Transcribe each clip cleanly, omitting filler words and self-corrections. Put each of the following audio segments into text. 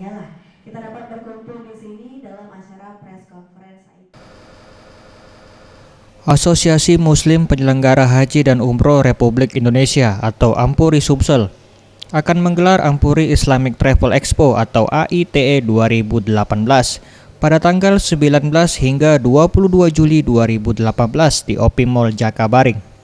Hanyalah kita dapat berkumpul di sini dalam acara press conference. Asosiasi Muslim Penyelenggara Haji dan Umroh Republik Indonesia atau Ampuri Sumsel akan menggelar Ampuri Islamic Travel Expo atau AITE 2018 pada tanggal 19 hingga 22 Juli 2018 di OP Mall Jakabaring.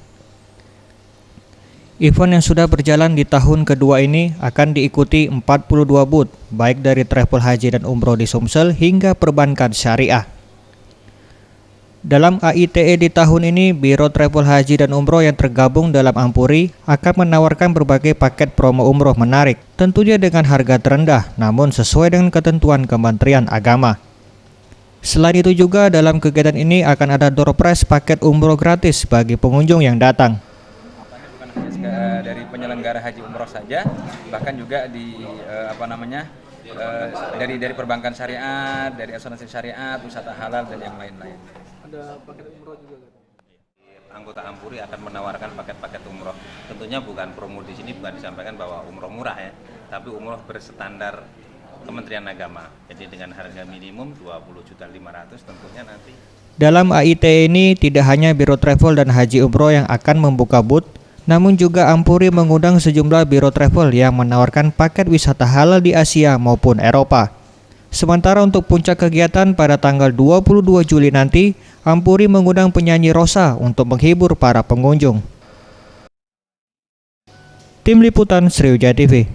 Event yang sudah berjalan di tahun kedua ini akan diikuti 42 booth, baik dari travel haji dan umroh di Sumsel hingga perbankan syariah. Dalam AITE di tahun ini, Biro Travel Haji dan Umroh yang tergabung dalam Ampuri akan menawarkan berbagai paket promo umroh menarik, tentunya dengan harga terendah, namun sesuai dengan ketentuan Kementerian Agama. Selain itu juga dalam kegiatan ini akan ada door prize paket umroh gratis bagi pengunjung yang datang. Bukan hanya dari penyelenggara haji umroh saja, bahkan juga dari perbankan syariat, dari asuransi syariat, wisata halal dan yang lain-lain. Ada paket umroh juga kan? Anggota Ampuri akan menawarkan paket-paket umroh. Tentunya bukan promo di sini, bukan disampaikan bahwa umroh murah ya, tapi umroh berstandar Kementerian Agama. Jadi dengan harga minimum 20.500.000 tentunya nanti. Dalam AITE ini tidak hanya Biro Travel dan Haji Umroh yang akan membuka booth, namun juga Ampuri mengundang sejumlah biro travel yang menawarkan paket wisata halal di Asia maupun Eropa. Sementara untuk puncak kegiatan pada tanggal 22 Juli nanti, Ampuri mengundang penyanyi Rosa untuk menghibur para pengunjung. Tim Liputan Sriwijaya TV.